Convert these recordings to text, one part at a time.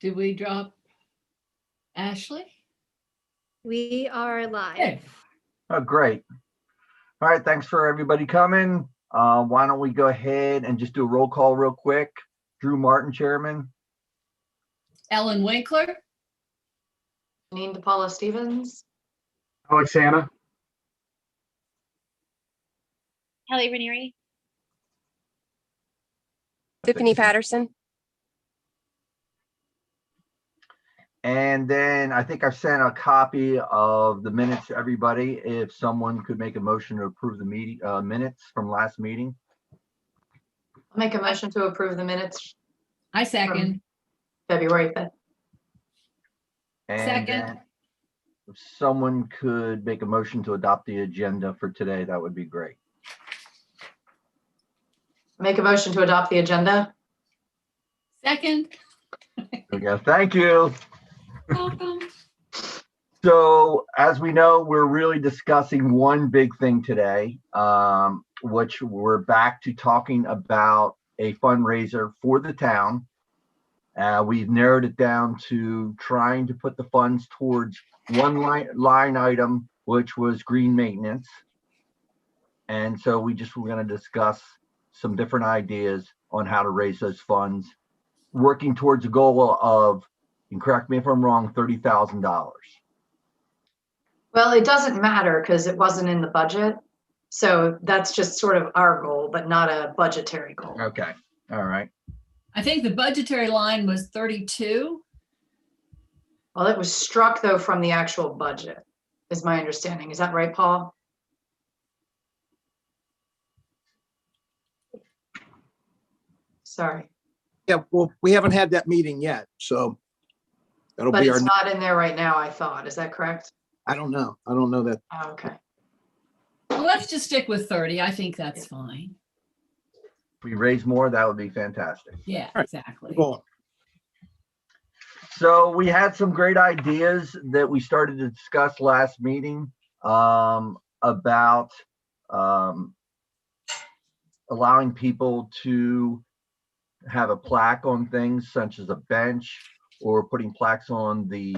Did we drop Ashley? We are live. Okay. Oh, great. All right, thanks for everybody coming. Why don't we go ahead and just do a roll call real quick? Drew Martin, Chairman. Ellen Winkler? Janine DePaula Stevens. Alex Hanna. Kelly Raniere. Tiffany Patterson. And then I think I've sent a copy of the minutes to everybody. If someone could make a motion to approve the meeting minutes from last meeting. I'll make a motion to approve the minutes I second. February 5th. And Second. then if someone could make a motion to adopt the agenda for today, that would be great. Make a motion to adopt the agenda. Second. There we go. Thank you. Welcome. So as we know, we're really discussing one big thing today, which we're back to talking about a fundraiser for the town. We've narrowed it down to trying to put the funds towards one line item, which was green maintenance. And so we're going to discuss some different ideas on how to raise those funds, working towards a goal of, and correct me if I'm wrong, $30,000. Well, it doesn't matter because it wasn't in the budget. So that's just sort of our goal, but not a budgetary goal. Okay. All right. I think the budgetary line was 32. Well, it was struck though from the actual budget, is my understanding. Is that right, Paul? Sorry, Yeah, well, we haven't had that meeting yet, so that'll but be our, it's not in there right now, I thought. Is that correct? I don't know. I don't know that. Oh, okay. Well, let's just stick with 30. I think that's fine. If we raise more, that would be fantastic. Yeah, Right. exactly. Well, So we had some great ideas that we started to discuss last meeting about allowing people to have a plaque on things such as a bench, or putting plaques on the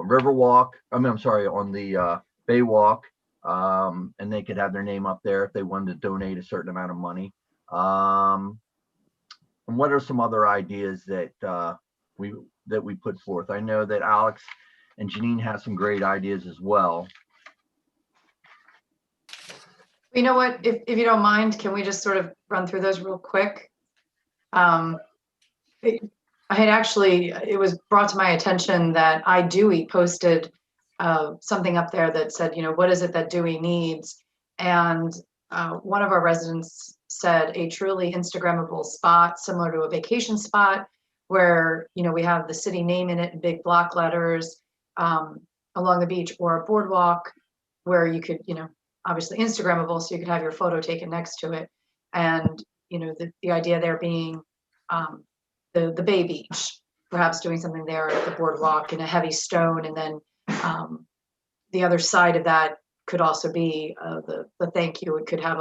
river walk. I'm sorry, on the bay walk, and they could have their name up there if they wanted to donate a certain amount of money. And what are some other ideas that we put forth? I know that Alex and Janine have some great ideas as well. You know what, if you don't mind, can we just sort of run through those real quick? I had actually, it was brought to my attention that iDewey posted something up there that said, you know, what is it that Dewey needs? And one of our residents said a truly Instagrammable spot, similar to a vacation spot, where, you know, we have the city name in it in big block letters along the beach, or a boardwalk where you could, you know, obviously Instagrammable, so you could have your photo taken next to it. And, you know, the idea there being the Bay Beach, perhaps doing something there at the boardwalk in a heavy stone. And then the other side of that could also be the thank you. It could have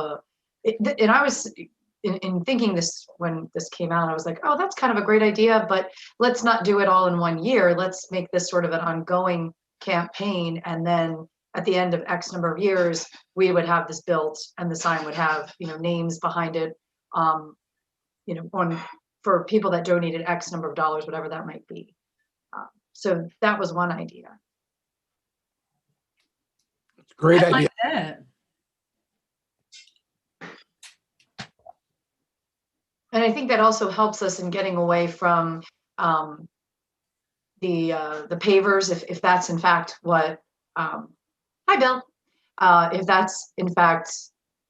and I was in thinking this when this came out, I was like, oh, that's kind of a great idea, but let's not do it all in one year. Let's make this sort of an ongoing campaign. And then at the end of X number of years, we would have this built and the sign would have, you know, names behind it, you know, for people that donated X number of dollars, whatever that might be. So that was one idea. it's a great I idea. like that. And I think that also helps us in getting away from the pavers, if that's in fact what, hi Bill, if that's in fact,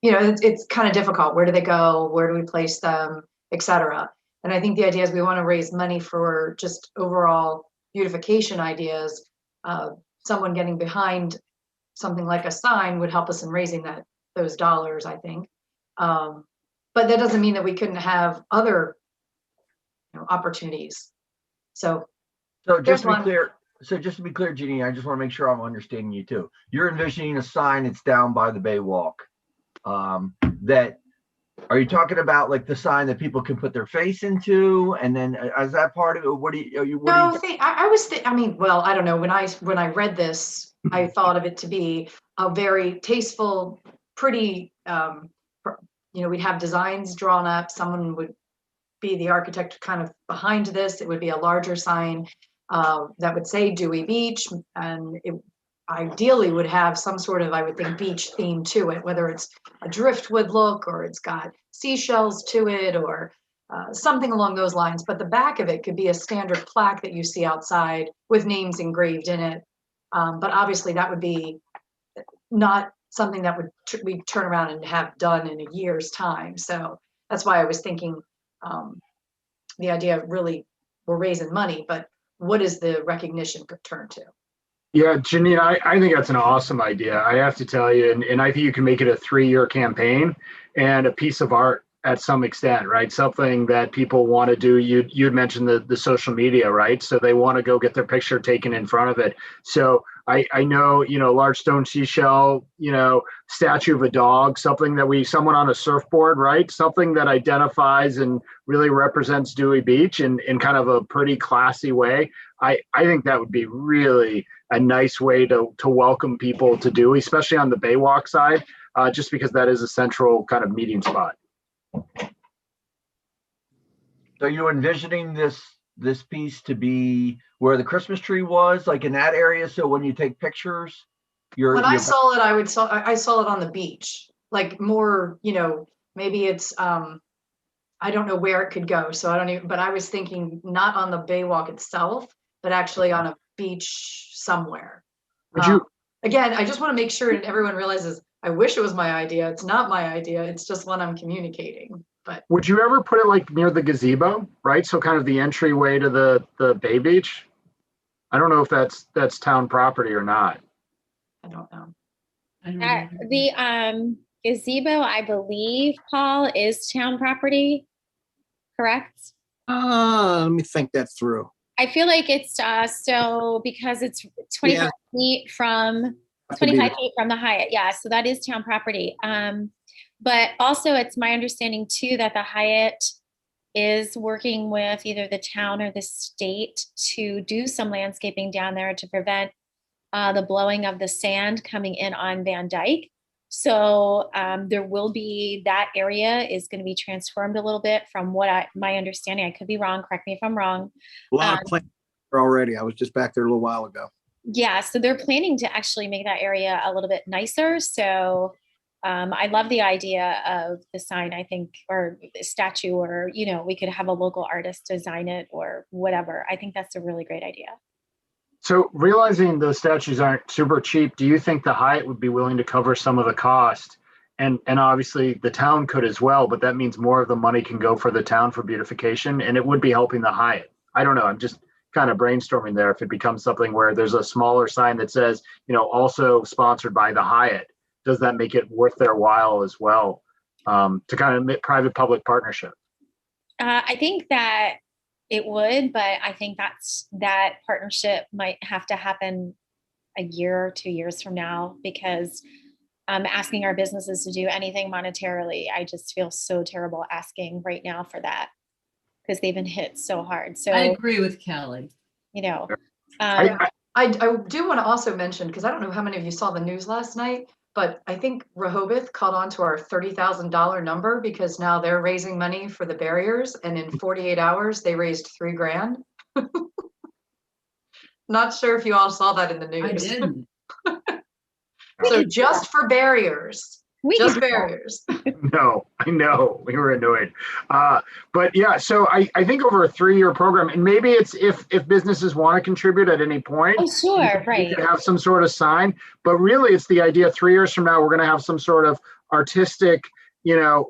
you know, it's kind of difficult. Where do they go? Where do we place them, etc. And I think the idea is we want to raise money for just overall beautification ideas. Someone getting behind something like a sign would help us in raising those dollars, I think. But that doesn't mean that we couldn't have other, you know, opportunities. So just to be clear, Jeannie, I just want to make sure I'm understanding you too. You're envisioning a sign that's down by the bay walk that Are you talking about like the sign that people can put their face into? And then is that part of it? What do you, what do No, you? I was, I mean, well, I don't know. When I read this, I thought of it to be a very tasteful, pretty, we'd have designs drawn up. Someone would be the architect kind of behind this. It would be a larger sign that would say Dewey Beach, and it ideally would have some sort of, I would think, beach theme to it, whether it's a driftwood look or it's got seashells to it or something along those lines. But the back of it could be a standard plaque that you see outside with names engraved in it. But obviously that would be not something that would we turn around and have done in a year's time. So that's why I was thinking the idea of really we're raising money, but what is the recognition turn to? Yeah, Janine, I think that's an awesome idea. I have to tell you, and I think you can make it a 3-year campaign and a piece of art at some extent, right? Something that people want to do. You'd mentioned the social media, right? So they want to go get their picture taken in front of it. So I know, large stone seashell, statue of a dog, someone on a surfboard, right? Something that identifies and really represents Dewey Beach in kind of a pretty classy way. I think that would be really a nice way to welcome people to Dewey, especially on the Baywalk side, just because that is a central kind of meeting spot. So you're envisioning this piece to be where the Christmas tree was, like in that area. So when you take pictures, When I saw it, I saw it on the beach, like more, maybe it's, I don't know where it could go. So I don't even, but I was thinking not on the Baywalk itself, but actually on a beach somewhere. Again, I just want to make sure that everyone realizes, I wish it was my idea. It's not my idea. It's just what I'm communicating. But would you ever put it like near the gazebo, right? So kind of the entryway to the Bay Beach. I don't know if that's town property or not. I don't know. I don't know. The gazebo, I believe, Paul, is town property, correct? Let me think that through. I feel like it's so because it's 25 Yeah. feet from Have to be- 25 feet from the Hyatt. Yeah, so that is town property. But also it's my understanding too that the Hyatt is working with either the town or the state to do some landscaping down there to prevent the blowing of the sand coming in on Van Dyke. So there will be, that area is going to be transformed a little bit from my understanding. I could be wrong. Correct me if I'm wrong. A lot of plans already. I was just back there a little while ago. Yeah, so they're planning to actually make that area a little bit nicer. So I love the idea of the sign, I think, or the statue, or, we could have a local artist design it or whatever. I think that's a really great idea. So realizing those statues aren't super cheap, do you think the Hyatt would be willing to cover some of the cost? And obviously the town could as well, but that means more of the money can go for the town for beautification, and it would be helping the Hyatt. I don't know. I'm just kind of brainstorming there. If it becomes something where there's a smaller sign that says, also sponsored by the Hyatt, does that make it worth their while as well to kind of make private-public partnership? I think that it would, but I think that partnership might have to happen a year or 2 years from now, because asking our businesses to do anything monetarily, I just feel so terrible asking right now for that because they've been hit so hard. So I agree with Kelly. I do want to also mention, because I don't know how many of you saw the news last night, but I think Rehoboth caught on to our $30,000 number because now they're raising money for the barriers, and in 48 hours they raised $3,000. Not sure if you all saw that in the I news. didn't. So just for barriers, just barriers. No, I know we were annoyed. But yeah, so I think over a 3-year program, and maybe it's if businesses want to contribute at any point. Oh, sure, right. You could have some sort of sign, but really it's the idea 3 years from now, we're going to have some sort of artistic,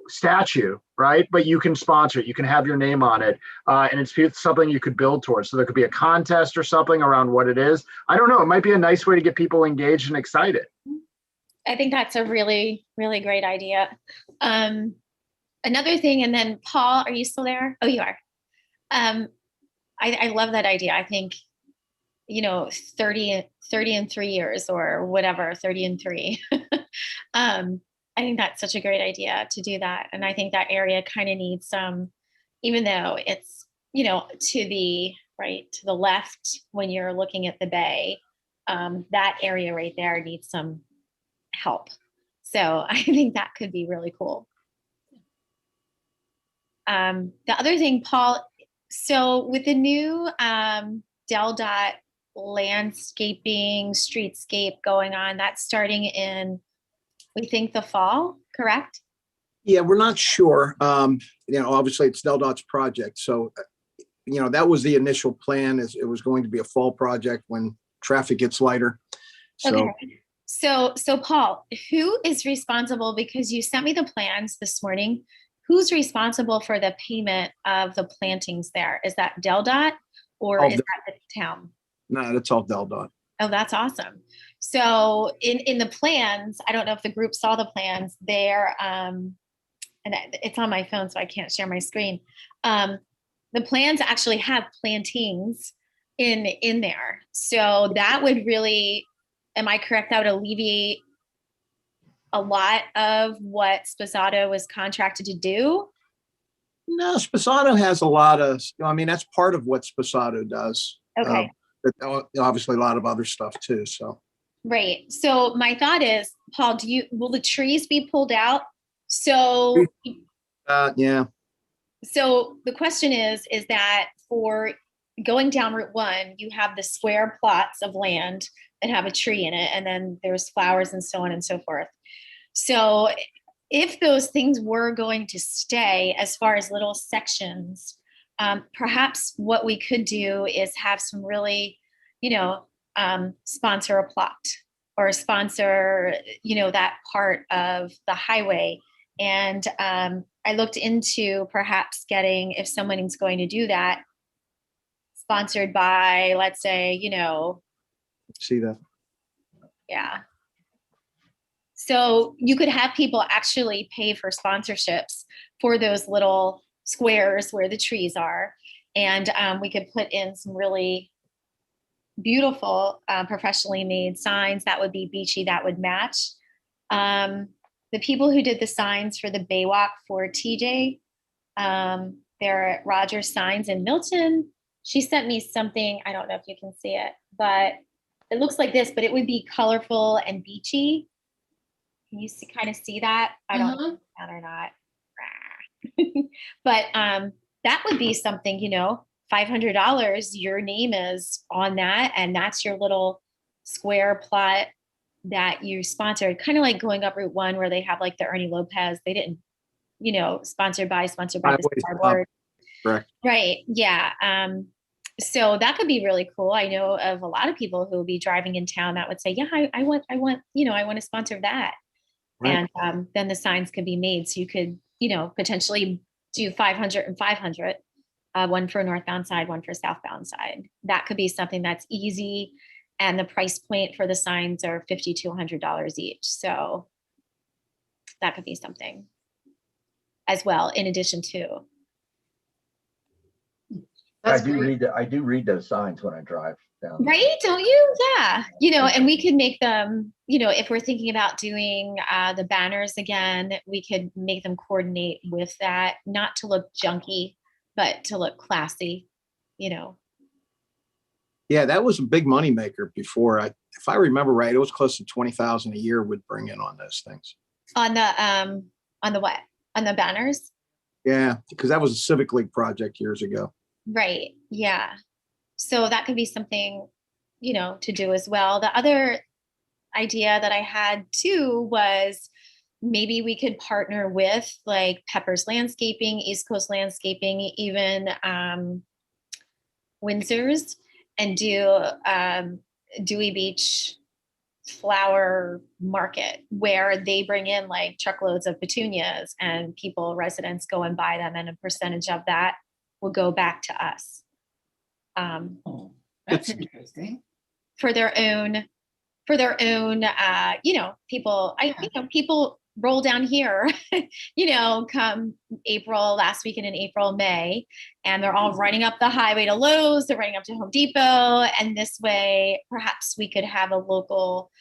statue, right? But you can sponsor it. You can have your name on it. And it's something you could build towards. So there could be a contest or something around what it is. I don't know. It might be a nice way to get people engaged and excited. I think that's a really, really great idea. Another thing, and then Paul, are you still there? Oh, you are. I love that idea. I think, 30 in 3 years or whatever, 30 in 3. I think that's such a great idea to do that. And I think that area kind of needs some, even though it's, to the right, to the left when you're looking at the bay, that area right there needs some help. So I think that could be really cool. The other thing, Paul, so with the new Del Dot landscaping, streetscape going on, that's starting in, we think, the fall, correct? Yeah, we're not sure. Obviously it's Del Dot's project. So, that was the initial plan, is it was going to be a fall project when traffic gets lighter. So Okay. So Paul, who is responsible, because you sent me the plans this morning, who's responsible for the payment of the plantings there? Is that Del Dot or Oh, is that the town? no, that's all Del Dot. Oh, that's awesome. So in the plans, I don't know if the group saw the plans there, and it's on my phone, so I can't share my screen. The plans actually have plantings in there. So that would really, am I correct? That would alleviate a lot of what Sposato was contracted to do. No, Sposato has a lot of, that's part of what Sposato does. Okay. But obviously a lot of other stuff too, so. Right. So my thought is, Paul, will the trees be pulled out? So Yeah, So the question is that for going down Route 1, you have the square plots of land that have a tree in it, and then there's flowers and so on and so forth. So if those things were going to stay as far as little sections, perhaps what we could do is have some really, sponsor a plot or sponsor, that part of the highway. And I looked into perhaps getting, if someone's going to do that, sponsored by, let's say, see that. yeah. So you could have people actually pay for sponsorships for those little squares where the trees are. And we could put in some really beautiful, professionally made signs that would be beachy, that would match. The people who did the signs for the Baywalk for TJ, they're at Rogers Signs in Milton. She sent me something, I don't know if you can see it, but it looks like this, but it would be colorful and beachy. Can you kind of see that? I don't know if that or not. But that would be something, $500, your name is on that, and that's your little square plot that you sponsored, kind of like going up Route 1 where they have like the Ernie Lopez. They didn't, sponsored by the Highway Starboard. Correct. Right. Yeah. So that could be really cool. I know of a lot of people who will be driving in town that would say, yeah, I want, I want to sponsor that. Right. And then the signs could be made. So you could, potentially do 500 and 500, one for northbound side, one for southbound side. That could be something that's easy. And the price point for the signs are $50 to $100 each. So that could be something as well, in addition to. That's I do great. read those signs when I drive down. Right? Don't you? Yeah. And we could make them, if we're thinking about doing the banners again, we could make them coordinate with that, not to look junky, but to look classy, Yeah, that was a big moneymaker before. If I remember right, it was close to 20,000 a year would bring in on those things. On the what? On the banners? Yeah, because that was a Civic League project years ago. Right. Yeah. So that could be something, to do as well. The other idea that I had too was maybe we could partner with like Pepper's Landscaping, East Coast Landscaping, even Windsor's, and do Dewey Beach flower market where they bring in like truckloads of petunias and residents go and buy them, and a percentage of that will go back to us. Oh, that's interesting. For their own, people, people roll down here, come April, last weekend in April, May, and they're all running up the highway to Lowe's, they're running up to Home Depot. And this way, perhaps we could have a local,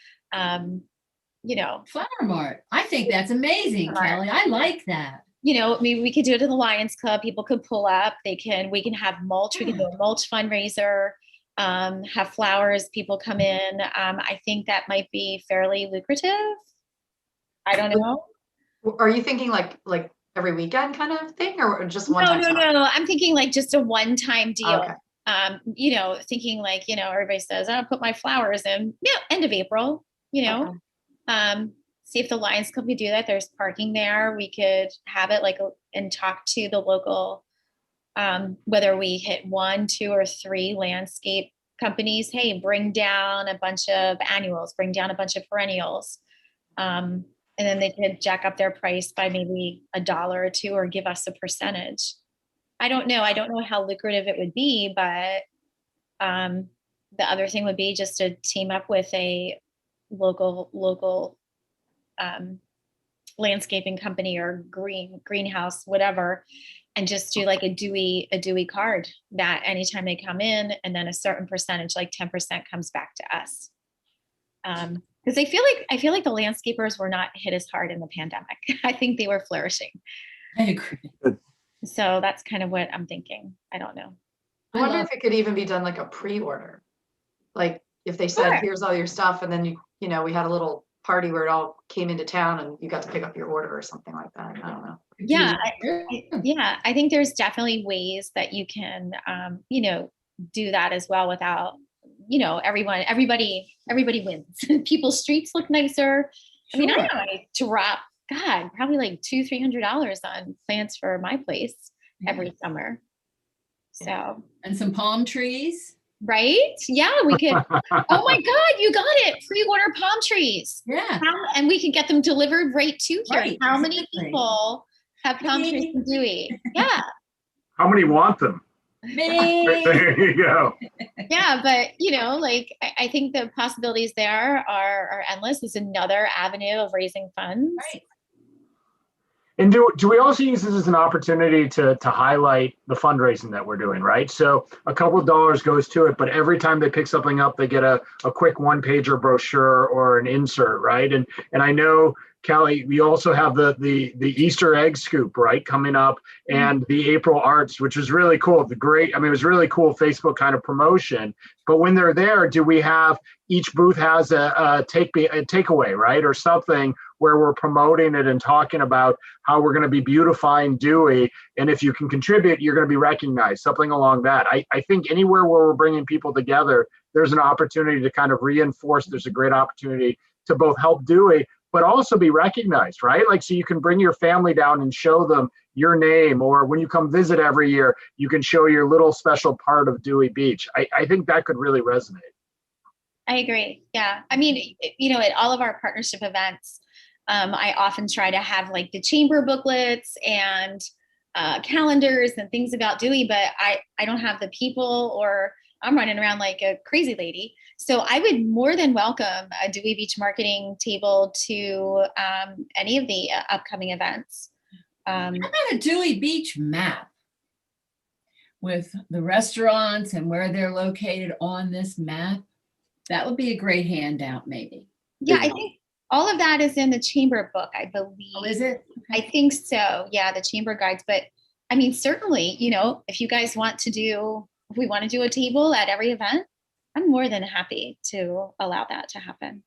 Flower Mart. I think that's amazing, Flower Mart. Kelly. I like that. Maybe we could do it in the Lions Club. People could pull up. We can have mulch. We can do a mulch fundraiser, have flowers, people come in. I think that might be fairly lucrative. I don't know. Are you thinking like every weekend kind of thing, or just one time? No. I'm thinking like just a one-time deal. Okay. Thinking like, everybody says, I'll put my flowers in, end of April, Okay. See if the Lions Club could do that. There's parking there. We could have it and talk to the local, whether we hit 1, 2, or 3 landscape companies. Hey, bring down a bunch of annuals, bring down a bunch of perennials. And then they could jack up their price by maybe $1 or $2 or give us a percentage. I don't know. I don't know how lucrative it would be, but the other thing would be just to team up with a local landscaping company or greenhouse, whatever, and just do like a Dewey card that anytime they come in, and then a certain percentage, like 10%, comes back to us. Because I feel like the landscapers were not hit as hard in the pandemic. I think they were flourishing. I agree. So that's kind of what I'm thinking. I don't know. I wonder if it could even be done like a pre-order. Like if they said, Sure. here's all your stuff, and then we had a little party where it all came into town and you got to pick up your order or something like that. I don't know. Yeah, I think there's definitely ways that you can, do that as well without, everybody wins. People's streets look nicer. I mean, I Sure. know I drop, probably like $200-300 on plants for my place every summer. So, And some palm trees. right? Yeah, we could. Oh my God, you got it. Pre-order palm trees. Yeah. And we could get them delivered right to here. Right, How many exactly. people have palm trees in Dewey? Yeah. How many want them? Me. There you go. Yeah, but I think the possibilities there are endless. It's another avenue of raising funds. Right. And do we also use this as an opportunity to highlight the fundraising that we're doing, right? So a couple of dollars goes to it, but every time they pick something up, they get a quick one-pager brochure or an insert, right? And I know, Kelly, we also have the Easter egg scoop, right, coming up, and the April Arts, which was really cool. It was really cool Facebook kind of promotion. But when they're there, do we have each booth has a takeaway, right, or something where we're promoting it and talking about how we're going to be beautifying Dewey, and if you can contribute, you're going to be recognized, something along that. I think anywhere where we're bringing people together, there's an opportunity to kind of reinforce. There's a great opportunity to both help Dewey, but also be recognized, right? Like, so you can bring your family down and show them your name, or when you come visit every year, you can show your little special part of Dewey Beach. I think that could really resonate. I agree. Yeah. I mean, at all of our partnership events, I often try to have like the chamber booklets and calendars and things about Dewey, but I don't have the people, or I'm running around like a crazy lady. So I would more than welcome a Dewey Beach marketing table to any of the upcoming events. How about a Dewey Beach map with the restaurants and where they're located on this map? That would be a great handout, maybe. Yeah, I think all of that is in the chamber book, I believe. Oh, is it? I think so. Yeah, the chamber guides. But I mean, certainly, if you guys if we want to do a table at every event, I'm more than happy to allow that to happen.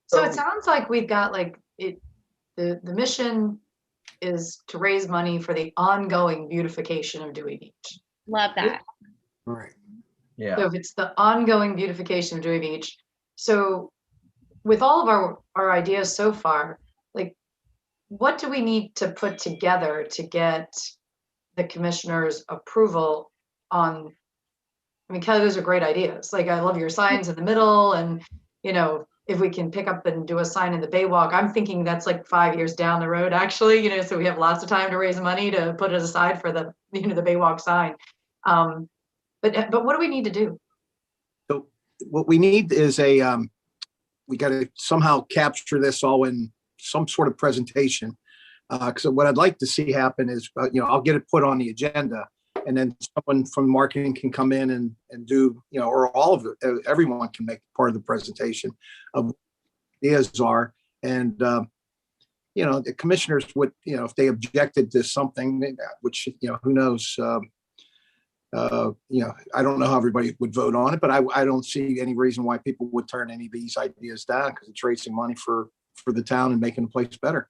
So it sounds like we've got the mission is to raise money for the ongoing beautification of Dewey Beach. Love that. All right. Yeah. So if it's the ongoing beautification of Dewey Beach, so with all of our ideas so far, like, what do we need to put together to get the commissioner's approval on? I mean, Kelly, those are great ideas. Like, I love your signs in the middle, and if we can pick up and do a sign in the Baywalk, I'm thinking that's like 5 years down the road, actually. So we have lots of time to raise money to put it aside for the the Baywalk sign. But what do we need to do? So what we need is we got to somehow capture this all in some sort of presentation. Because what I'd like to see happen is, I'll get it put on the agenda, and then someone from marketing can come in and do, or all of it, everyone can make part of the presentation of ideas are. And, the commissioners would, if they objected to something, which, who knows? I don't know how everybody would vote on it, but I don't see any reason why people would turn any of these ideas down, because it's raising money for the town and making the place better.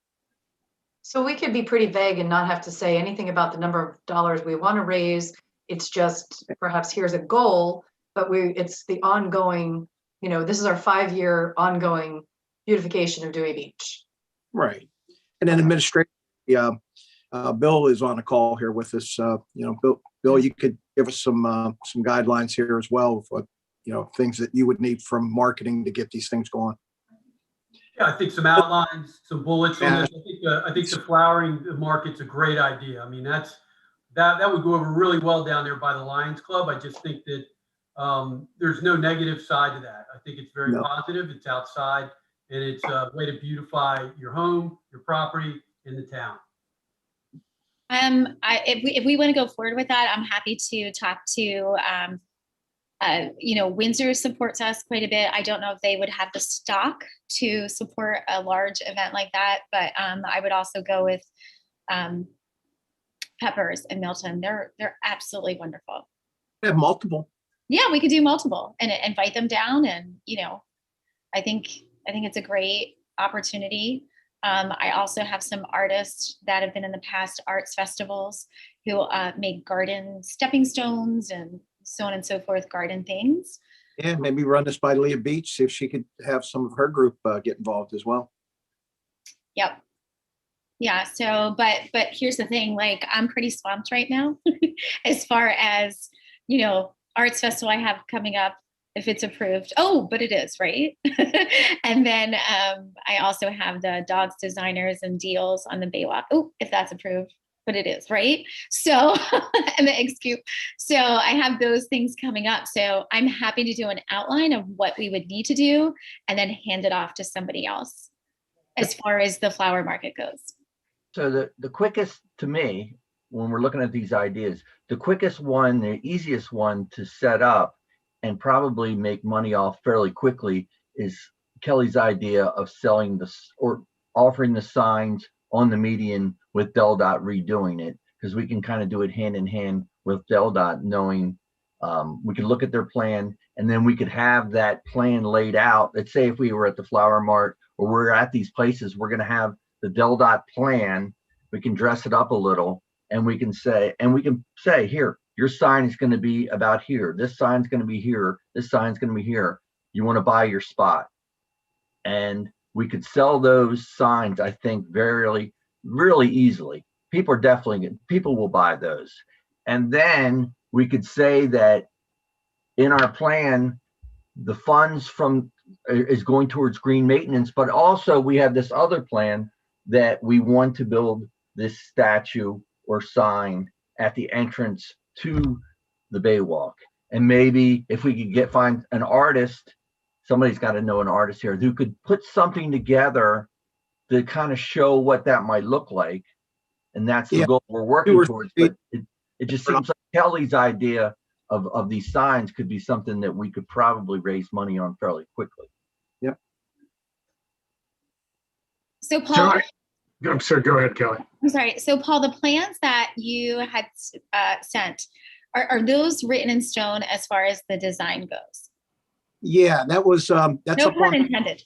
So we could be pretty vague and not have to say anything about the number of dollars we want to raise. It's just perhaps here's a goal, but it's the ongoing, this is our 5-year ongoing beautification of Dewey Beach. Right. And then administration, Bill is on the call here with us. Bill, you could give us some guidelines here as well, of what, things that you would need from marketing to get these things going. Yeah, I think some outlines, some bullets on this. I think the flowering market's a great idea. I mean, that would go over really well down there by the Lions Club. I just think that there's no negative side to that. I think it's very positive. It's outside, and it's a way to beautify your home, your property, and the town. If we want to go forward with that, I'm happy to talk to, Windsor supports us quite a bit. I don't know if they would have the stock to support a large event like that, but I would also go with Peppers and Milton. They're absolutely wonderful. They have multiple. Yeah, we could do multiple and invite them down, and I think it's a great opportunity. I also have some artists that have been in the past arts festivals who make garden stepping stones and so on and so forth, garden things. Yeah, maybe run this by Leah Beach, see if she could have some of her group get involved as well. Yep. Yeah. So, but here's the thing, like I'm pretty swamped right now as far as, arts festival I have coming up, if it's approved. Oh, but it is, right? And then I also have the dogs designers and deals on the Baywalk. Oh, if that's approved, but it is, right? So, and the XQ. So I have those things coming up. So I'm happy to do an outline of what we would need to do and then hand it off to somebody else as far as the flower market goes. So the quickest, to me, when we're looking at these ideas, the quickest one, the easiest one to set up and probably make money off fairly quickly is Kelly's idea of selling or offering the signs on the median with DelDOT redoing it, because we can kind of do it hand in hand with DelDOT, knowing we could look at their plan, and then we could have that plan laid out. Let's say if we were at the Flower Mart or we're at these places, we're going to have the DelDOT plan. We can dress it up a little, and we can say, here, your sign is going to be about here. This sign's going to be here. This sign's going to be here. You want to buy your spot. And we could sell those signs, I think, really easily. People will buy those. And then we could say that in our plan, the funds is going towards green maintenance, but also we have this other plan that we want to build this statue or sign at the entrance to the Baywalk. And maybe if we could find an artist, somebody's got to know an artist here who could put something together to kind of show what that might look like. And that's the goal we're working towards. But it just seems like Kelly's idea of these signs could be something that we could probably raise money on fairly quickly. Yep. So Paul, I'm sorry, go ahead, Kelly. I'm sorry. So Paul, the plans that you had sent, are those written in stone as far as the design goes? Yeah, that was, that's no pun intended.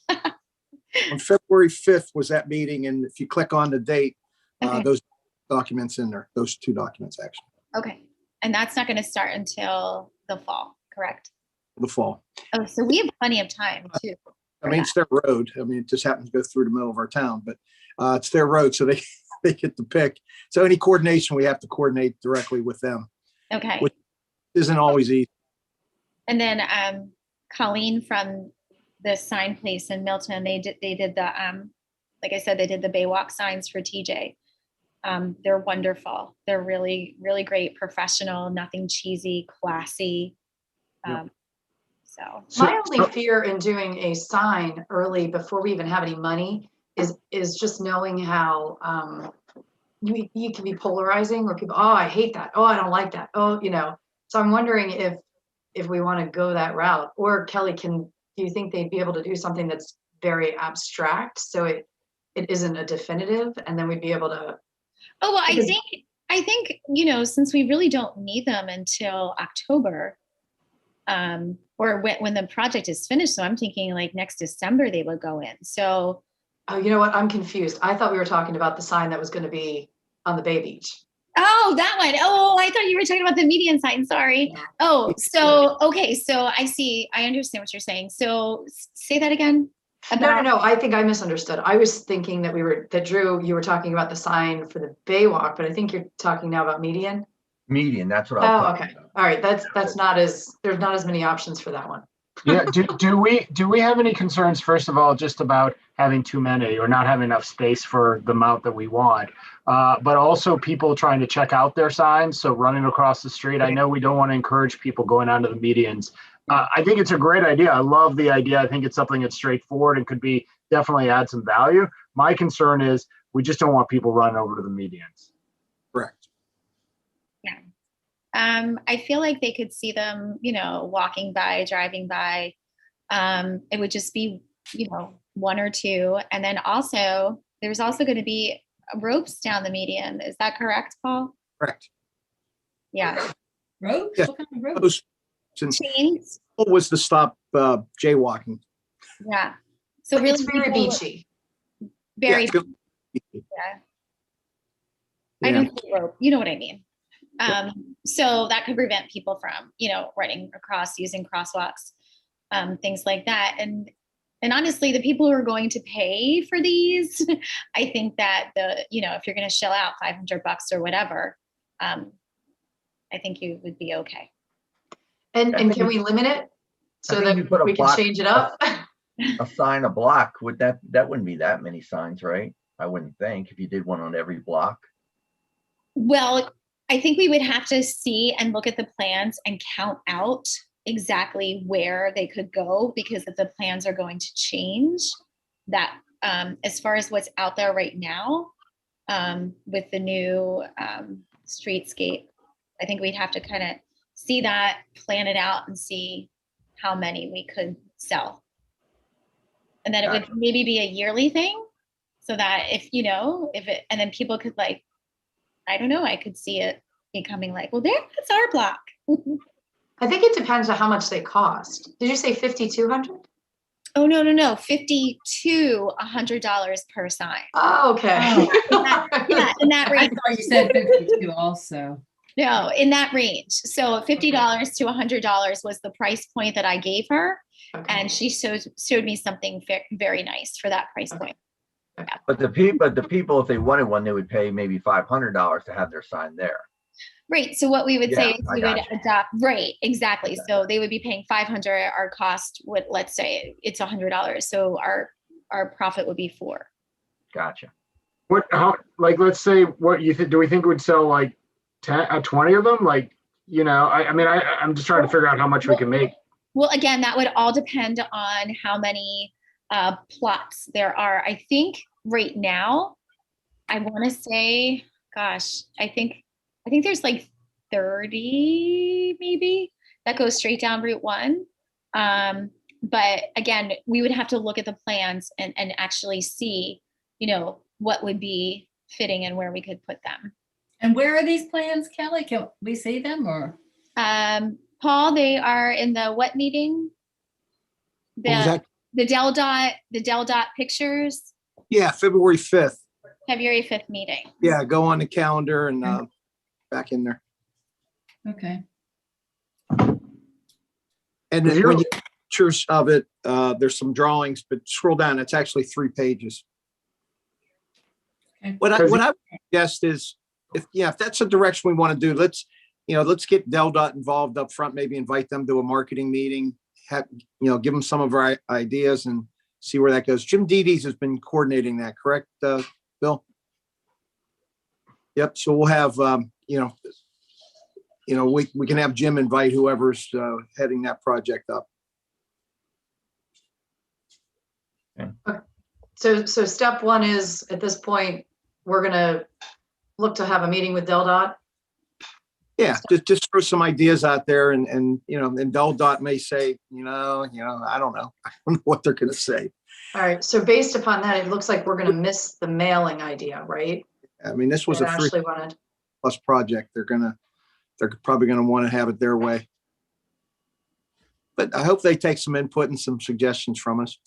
On February 5th was that meeting. And if you click on the date, those documents in there, those 2 documents actually. Okay. And that's not going to start until the fall, correct? The fall. Oh, so we have plenty of time too. I mean, it's their road. I mean, it just happens to go through the middle of our town, but it's their road. So they get to pick. So any coordination, we have to coordinate directly with them. Okay. Which isn't always easy. And then Colleen from the sign place in Milton, they did the, like I said, they did the Baywalk signs for TJ. They're wonderful. They're really, really great, professional, nothing cheesy, classy. So my only fear in doing a sign early before we even have any money is just knowing how you can be polarizing, where people, oh, I hate that. Oh, I don't like that. Oh, so I'm wondering if we want to go that route, or Kelly, do you think they'd be able to do something that's very abstract, so it isn't a definitive, and then we'd be able to. Oh, well, Because- I think, you know, since we really don't need them until October, or when the project is finished, so I'm thinking like next December they would go in. So, Oh, you know what? I'm confused. I thought we were talking about the sign that was going to be on the Bay Beach. oh, that one. Oh, I thought you were talking about the median sign. Sorry. No. Oh, so, okay. So I see. I understand what you're saying. So say that again. No. I think I misunderstood. I was thinking that Drew, you were talking about the sign for the Baywalk, but I think you're talking now about median. Median, that's what I was Oh, talking okay. about. All right. There's not as many options for that one. Yeah, do we have any concerns, first of all, just about having too many or not having enough space for the amount that we want? But also people trying to check out their signs, so running across the street. I know we don't want to encourage people going onto the medians. I think it's a great idea. I love the idea. I think it's something that's straightforward and could be definitely add some value. My concern is we just don't want people running over to the medians. Correct. I feel like they could see them, you know, walking by, driving by. It would just be, you know, one or two. And then also, there's also going to be ropes down the median. Is that correct, Paul? Correct. Yeah. Ropes? Yes. What kind of ropes? Those- Since Chains. goal was to stop jaywalking. Yeah. So really, It's very people- beachy. very, Yeah, feel- yeah. I Yeah. don't see rope. You know what I mean? So that could prevent people from, you know, running across, using crosswalks, things like that. And honestly, the people who are going to pay for these, I think that you know, if you're going to shell out $500 or whatever, I think you would be okay. And I can think we limit it so think you put that a we can block- change it up? A sign a block, that wouldn't be that many signs, right? I wouldn't think, if you did one on every block. Well, I think we would have to see and look at the plans and count out exactly where they could go, because if the plans are going to change, that as far as what's out there right now, with the new streetscape, I think we'd have to kind of see that, plan it out, and see how many we could sell. And then it would maybe be a yearly thing, so that if, you know, and then people could, like, I don't know, I could see it becoming like, well, that's our block. I think it depends on how much they cost. Did you say 5,200? Oh, no, $50 to $100 per sign. Oh, okay. Yeah, in that I range. thought you said 52 also. No, in that range. So $50 to $100 was the price point that I gave her. Okay. And she showed me something very nice for that price point. But the people, if they wanted one, they would pay maybe $500 to have their sign there. Right. So what we would say Yeah, is I we would gotcha. adopt, right, exactly. So they would be paying $500. Our cost would, let's say it's $100. So our profit would be $4. Gotcha. Let's say, do we think would sell like 10, 20 of them? Like, you know, I'm just trying to figure out how much we can make. Well, again, that would all depend on how many plots there are. I think right now, I want to say, gosh, I think there's like 30 maybe that goes straight down Route 1. But again, we would have to look at the plans and actually see, you know, what would be fitting and where we could put them. And where are these plans, Kelly? Can we see them or? Paul, they are in the what meeting? What was that? The Del Dot pictures, Yeah, February 5th. February 5th meeting. Yeah, go on the calendar and back in there. Okay. And then when you pictures of it, there's some drawings, but scroll down, it's actually 3 pages. Okay. What I would suggest is, if that's the direction we want to do, let's get Del Dot involved up front, maybe invite them to a marketing meeting, give them some of our ideas and see where that goes. Jim Dedes has been coordinating that, correct, Bill? Yep. So we'll have, we can have Jim invite whoever's heading that project up. So step one is, at this point, we're gonna look to have a meeting with Del Dot. Yeah, just throw some ideas out there and, you know, and DelDOT may say, I don't know. I don't know what they're going to say. All right, so based upon that, it looks like we're gonna miss the mailing idea, right? I mean, this was That a Ashley wanted. 3+ project. They're probably going to want to have it their way. But I hope they take some input and some suggestions from us.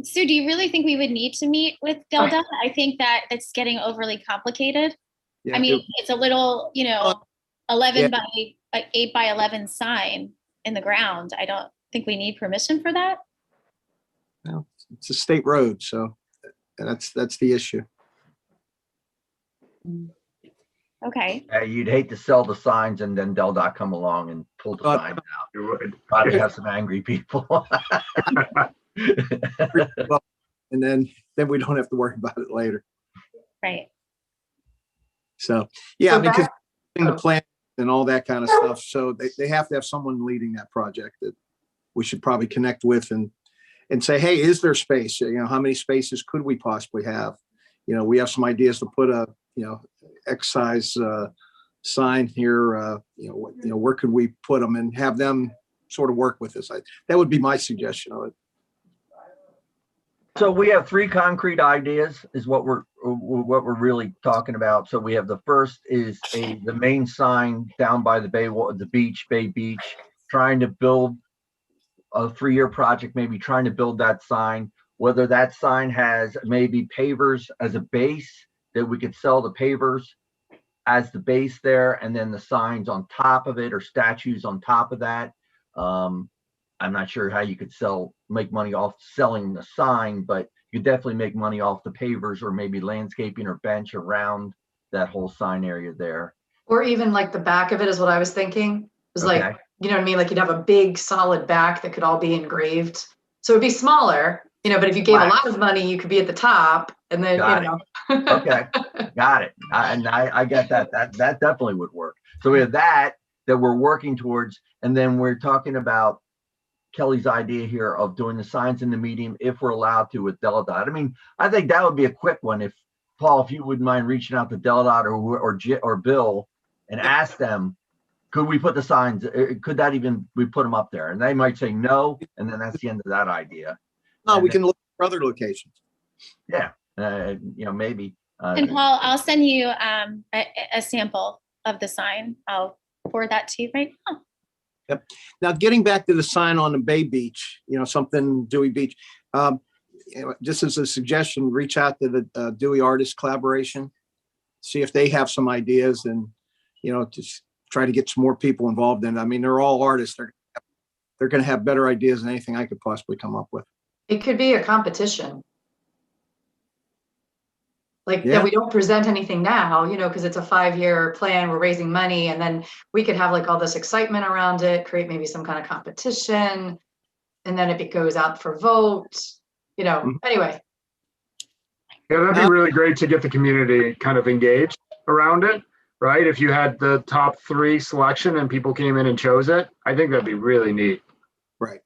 Sue, do you really think we would need to meet with DelDOT? I think that it's getting overly complicated. Yeah, I mean, it's a little, 11 Yeah. by 8 by 11 sign in the ground. I don't think we need permission for that. well, it's a state road, so that's the issue. Okay. You'd hate to sell the signs and then DelDOT come along and pull the signs out. You would. Probably have some angry people. And then we don't have to worry about it later. Right. So, yeah, So because back- the plan and all that kind of stuff. So they have to have someone leading that project that we should probably connect with and say, hey, is there space? How many spaces could we possibly have? We have some ideas to put a, X size sign here. Where could we put them and have them sort of work with us? That would be my suggestion of it. So we have 3 concrete ideas is what we're really talking about. So we have the first is the main sign down by the Bay Beach, trying to build a 3-year project, maybe trying to build that sign, whether that sign has maybe pavers as a base that we could sell the pavers as the base there, and then the signs on top of it or statues on top of that. I'm not sure how you could make money off selling the sign, but you could definitely make money off the pavers or maybe landscaping or bench around that whole sign area there. Or even like the back of it is what I was thinking. It was Okay. like, you know what I mean? Like you'd have a big solid back that could all be engraved. So it'd be smaller, but if you gave a lot of money, you could be at the top and then, Got Okay, got it. I get that. That definitely would work. So we have that we're working towards, and then we're talking about Kelly's idea here of doing the signs in the medium if we're allowed to with DelDOT. I mean, I think that would be a quick one. If Paul, if you wouldn't mind reaching out to DelDOT or Bill and ask them, could we put the signs? Could that even we put them up there? And they might say no, and then that's the end of that idea. No, And we then- can look for other locations. Yeah, maybe. And Paul, I'll send you a sample of the sign. I'll forward that to you right now. Now, getting back to the sign on the Bay Beach, something Dewey Beach, just as a suggestion, reach out to the Dewey Artist Collaboration, see if they have some ideas and, just try to get some more people involved in it. I mean, they're all artists. They're going to have better ideas than anything I could possibly come up with. It could be a competition. Like Yeah. that we don't present anything now, because it's a 5-year plan, we're raising money, and then we could have like all this excitement around it, create maybe some kind of competition, and then it goes out for vote, anyway. Yeah, that'd be really great to get the community kind of engaged around it, right? If you had the top 3 selection and people came in and chose it, I think that'd be really neat. Right.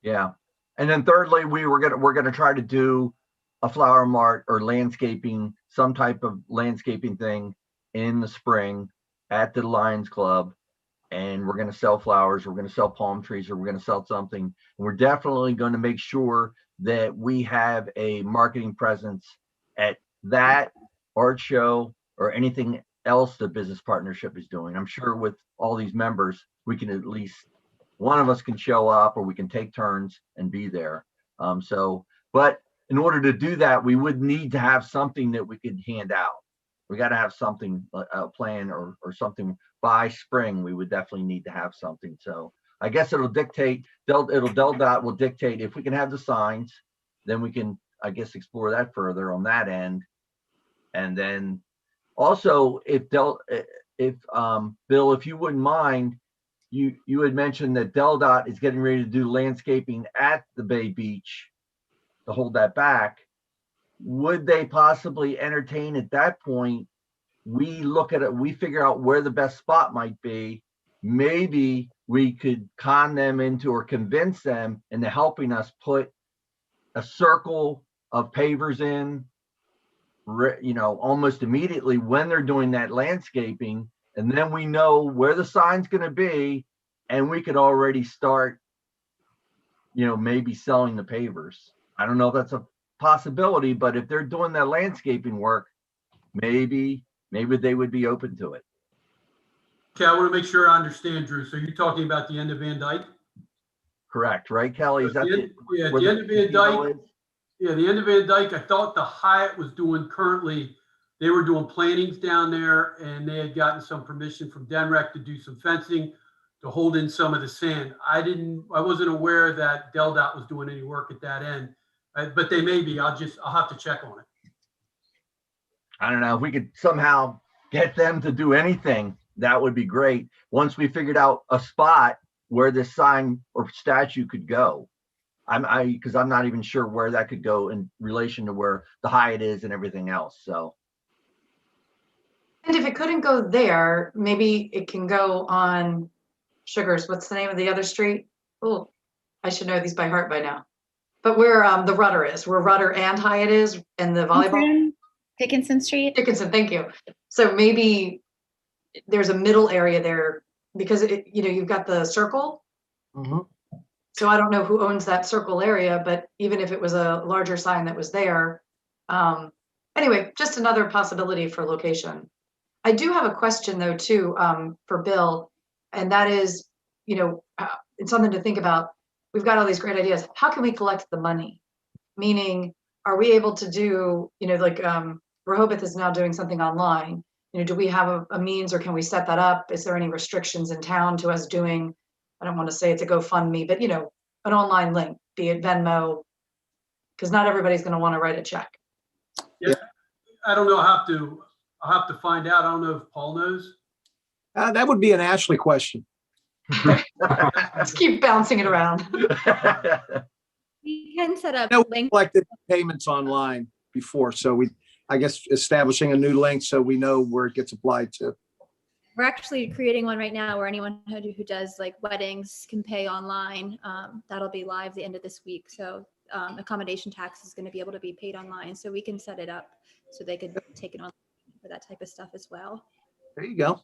Yeah. And then thirdly, we're gonna try to do a flower mart or landscaping, some type of landscaping thing in the spring at the Lions Club. And we're gonna sell flowers, we're gonna sell palm trees, or we're gonna sell something. And we're definitely gonna make sure that we have a marketing presence at that art show or anything else the business partnership is doing. I'm sure with all these members, we can at least, one of us can show up or we can take turns and be there. But in order to do that, we would need to have something that we could hand out. We got to have something, a plan or something by spring. We would definitely need to have something. So I guess DelDOT will dictate if we can have the signs, then we can, I guess, explore that further on that end. And then also if Bill, if you wouldn't mind, you had mentioned that DelDOT is getting ready to do landscaping at the Bay Beach to hold that back. Would they possibly entertain at that point? We look at it, we figure out where the best spot might be. Maybe we could con them into or convince them into helping us put a circle of pavers in almost immediately when they're doing that landscaping, and then we know where the sign's going to be, and we could already start, maybe selling the pavers. I don't know if that's a possibility, but if they're doing that landscaping work, maybe they would be open to it. Okay, I want to make sure I understand, Drew. So you're talking about the end of Van Dyke? Correct, right, Kelly? Is that Yeah, where the end of Van Dyke. is? Yeah, the end of Van Dyke, I thought the Hyatt was doing currently, they were doing plantings down there, and they had gotten some permission from Denrec to do some fencing to hold in some of the sand. I wasn't aware that DelDOT was doing any work at that end, but they may be. I'll have to check on it. I don't know. If we could somehow get them to do anything, that would be great. Once we figured out a spot where this sign or statue could go. Because I'm not even sure where that could go in relation to where the Hyatt is and everything else. So. And if it couldn't go there, maybe it can go on Sugars. What's the name of the other street? Oh, I should know these by heart by now. But where the Rudder is, where Rudder and Hyatt is, and the volleyball. Dickinson Street. Dickinson, thank you. So maybe there's a middle area there because you've got the circle. Mm-hmm. So I don't know who owns that circle area, but even if it was a larger sign that was there, anyway, just another possibility for location. I do have a question though too for Bill, and that is, it's something to think about. We've got all these great ideas. How can we collect the money? Meaning, are we able to do, like Rehoboth is now doing something online. Do we have a means, or can we set that up? Is there any restrictions in town to us doing? I don't want to say it's a GoFundMe, but an online link, be it Venmo, because not everybody's going to want to write a check. Yeah, I don't know. I'll have to find out. I don't know if Paul knows. That would be an Ashley question. Let's keep bouncing it around. We can set up No, links. collected payments online before, so I guess establishing a new link so we know where it gets applied to. We're actually creating one right now where anyone who does like weddings can pay online. That'll be live the end of this week. So accommodation tax is going to be able to be paid online. So we can set it up so they could take it on for that type of stuff as well. There you go.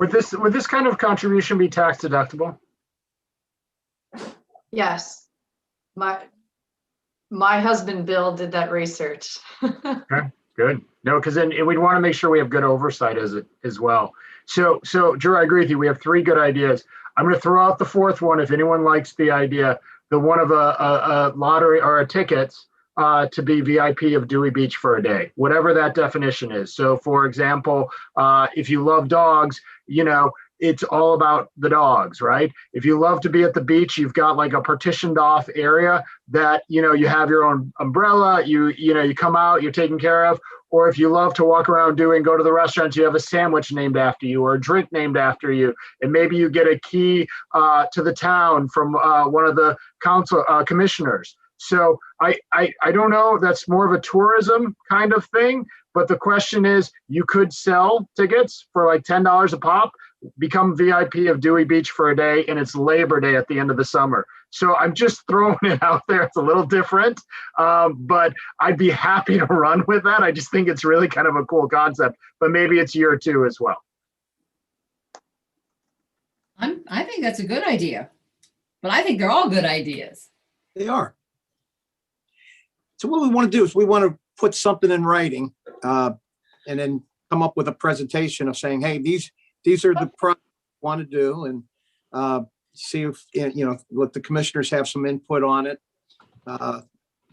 Would this kind of contribution be tax deductible? Yes. My husband, Bill, did that research. Okay, good. No, because then we'd want to make sure we have good oversight as well. So Drew, I agree with you. We have 3 good ideas. I'm going to throw out the 4th one. If anyone likes the idea, the one of a lottery or a tickets to be VIP of Dewey Beach for a day, whatever that definition is. So for example, if you love dogs, it's all about the dogs, right? If you love to be at the beach, you've got like a partitioned off area that, you have your own umbrella, you come out, you're taken care of. Or if you love to walk around go to the restaurants, you have a sandwich named after you or a drink named after you. And maybe you get a key to the town from one of the council commissioners. So I don't know, that's more of a tourism kind of thing. But the question is, you could sell tickets for like $10 a pop, become VIP of Dewey Beach for a day, and it's Labor Day at the end of the summer. So I'm just throwing it out there. It's a little different, but I'd be happy to run with that. I just think it's really kind of a cool concept, but maybe it's year 2 as well. I think that's a good idea, but I think they're all good ideas. They are. So what we want to do is we want to put something in writing and then come up with a presentation of saying, hey, these are the projects we want to do, and see if, let the commissioners have some input on it.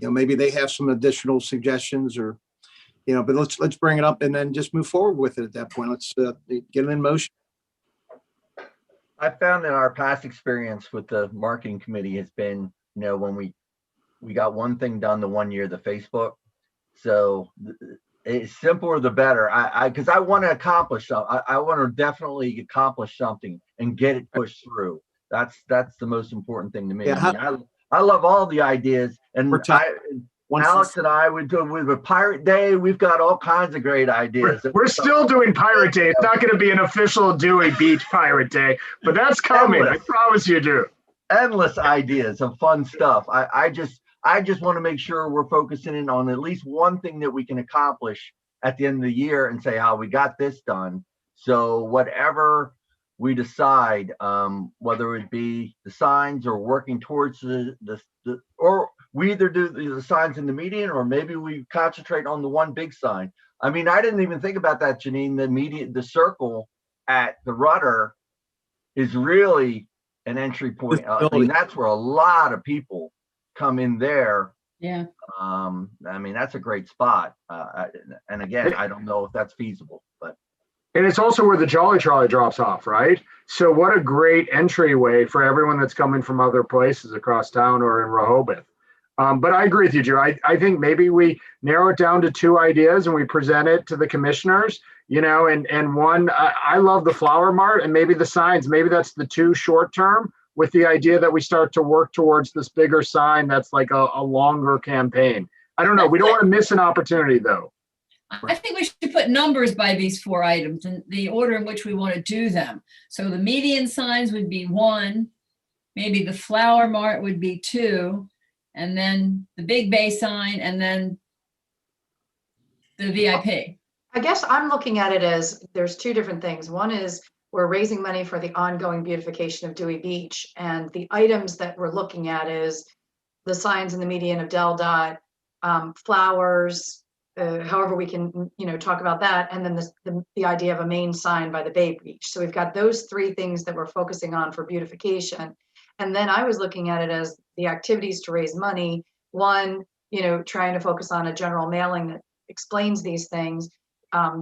Maybe they have some additional suggestions or, but let's bring it up and then just move forward with it at that point. Let's get it in motion. I found that our past experience with the marketing committee has been, when we got one thing done the one year, the Facebook. So it's simpler the better. Because I want to accomplish something. I want to definitely accomplish something and get it pushed through. That's the most important thing to me. Yeah, I love all the ideas, and Alex and I would do with a Pirate Day. We've got all kinds of great ideas. We're still doing Pirate Day. It's not going to be an official Dewey Beach Pirate Day, but that's coming. I promise you, Drew. Endless ideas of fun stuff. I just want to make sure we're focusing in on at least one thing that we can accomplish at the end of the year and say, "Oh, we got this done." So whatever we decide, whether it be the signs or working towards or we either do the signs in the median, or maybe we concentrate on the one big sign. I mean, I didn't even think about that, Janine. The circle at the rudder is really an entry point. I mean, that's where a lot of people come in there. Yeah. I mean, that's a great spot. And again, I don't know if that's feasible, but. And it's also where the Jolly Trolley drops off, right? So what a great entryway for everyone that's coming from other places across town or in Rehoboth. But I agree with you, Drew. I think maybe we narrow it down to 2 ideas and we present it to the commissioners, and one, I love the flower mart and maybe the signs, maybe that's the 2 short term, with the idea that we start to work towards this bigger sign that's like a longer campaign. I don't know. We don't want to miss an opportunity though. I think we should put numbers by these 4 items and the order in which we want to do them. So the median signs would be 1, maybe the flower mart would be 2, and then the Big Bay sign, and then the VIP. I guess I'm looking at it as there's 2 different things. One is we're raising money for the ongoing beautification of Dewey Beach. And the items that we're looking at is the signs in the median of Del Dot, flowers, however we can, talk about that. And then the idea of a main sign by the Bay Beach. So we've got those 3 things that we're focusing on for beautification. And then I was looking at it as the activities to raise money. One, trying to focus on a general mailing that explains these things.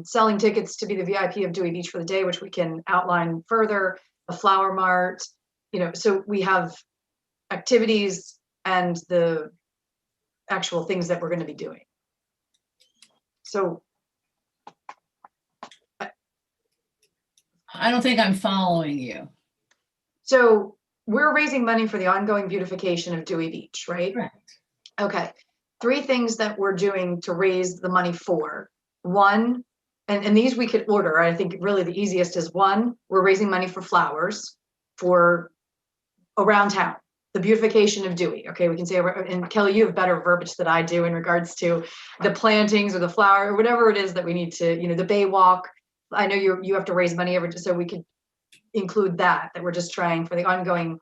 Selling tickets to be the VIP of Dewey Beach for the day, which we can outline further, a flower mart, so we have activities and the actual things that we're going to be doing. So I don't think I'm following you. So we're raising money for the ongoing beautification of Dewey Beach, right? Correct. Okay. 3 things that we're doing to raise the money for. 1, and these we could order. I think really the easiest is 1, we're raising money for flowers for around town, the beautification of Dewey. Okay, we can say, and Kelly, you have better verbiage than I do in regards to the plantings or the flower, or whatever it is that we need to, the Bay Walk. I know you have to raise money so we could include that we're just trying for the ongoing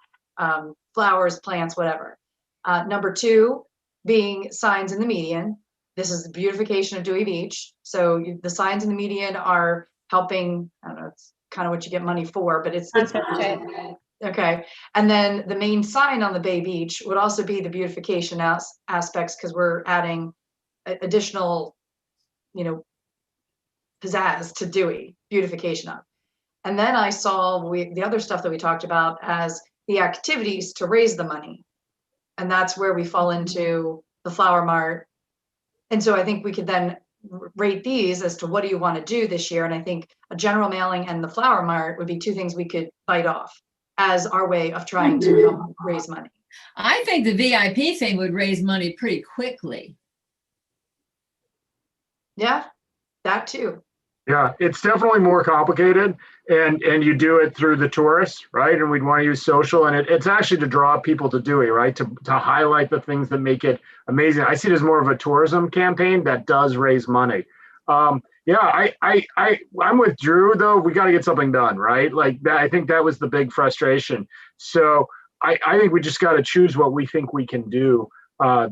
flowers, plants, whatever. Number 2 being signs in the median. This is the beautification of Dewey Beach. So the signs in the median are helping, I don't know, it's kind of what you get money for, but it's okay. And then the main sign on the Bay Beach would also be the beautification aspects, because we're adding additional, pizzazz to Dewey, beautification of. And then I saw the other stuff that we talked about as the activities to raise the money. And that's where we fall into the flower mart. And so I think we could then rate these as to what do you want to do this year. And I think a general mailing and the flower mart would be 2 things we could bite off as our way of trying to help raise money. I think the VIP thing would raise money pretty quickly. Yeah, that too. Yeah, it's definitely more complicated, and you do it through the tourists, right? And we'd want to use social, and it's actually to draw people to Dewey, right? To highlight the things that make it amazing. I see it as more of a tourism campaign that does raise money. I'm with Drew though. We got to get something done, right? Like that. I think that was the big frustration. So I think we just got to choose what we think we can do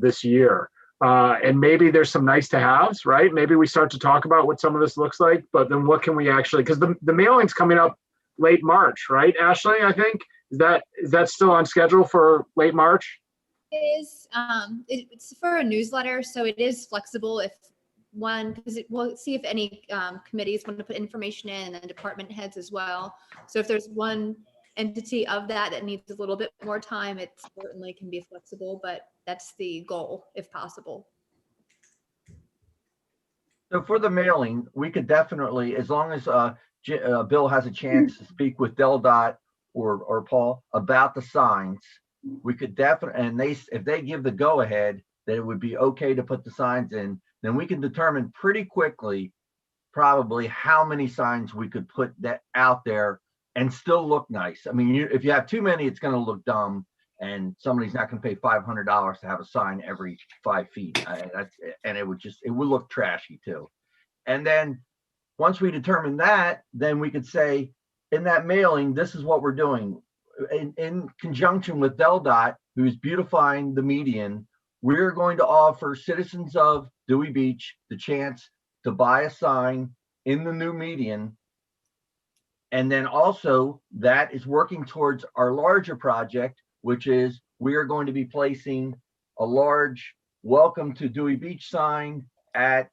this year. And maybe there's some nice to haves, right? Maybe we start to talk about what some of this looks like, but then what can we actually, because the mailing's coming up late March, right? Ashley, I think, is that still on schedule for late March? It is, it's for a newsletter, so it is flexible if because we'll see if any committees want to put information in, and department heads as well. So if there's one entity of that needs a little bit more time, it certainly can be flexible, but that's the goal if possible. So for the mailing, we could definitely, as long as Bill has a chance to speak with Del Dot or Paul about the signs, we could definitely, and if they give the go ahead that it would be okay to put the signs in, then we can determine pretty quickly probably how many signs we could put that out there and still look nice. I mean, if you have too many, it's going to look dumb, and somebody's not going to pay $500 to have a sign every 5 feet. And it would look trashy too. And then once we determine that, then we could say in that mailing, this is what we're doing. In conjunction with DelDOT, who's beautifying the median, we're going to offer citizens of Dewey Beach the chance to buy a sign in the new median. And then also that is working towards our larger project, which is we are going to be placing a large welcome to Dewey Beach sign at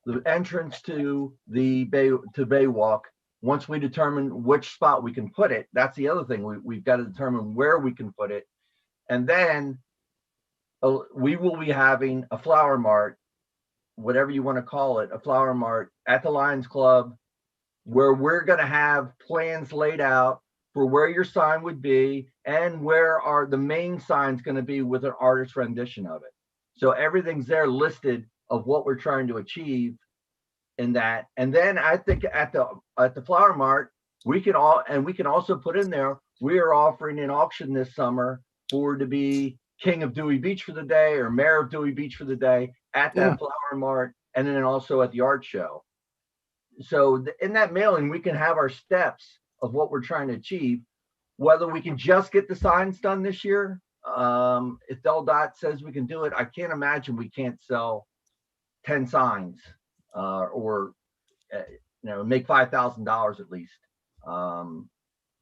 the entrance to the Baywalk. Once we determine which spot we can put it, that's the other thing. We've got to determine where we can put it. And then we will be having a flower mart, whatever you want to call it, a flower mart at the Lions Club, where we're going to have plans laid out for where your sign would be and where are the main signs going to be with an artist rendition of it. So everything's there listed of what we're trying to achieve in that. And then I think at the flower mart, we can also put in there, we are offering an auction this summer to be King of Dewey Beach for the day or Mayor of Dewey Beach for the day at that flower mart, and then also at the art show. So in that mailing, we can have our steps of what we're trying to achieve. Whether we can just get the signs done this year, if DelDOT says we can do it, I can't imagine we can't sell 10 signs or make $5,000 at least.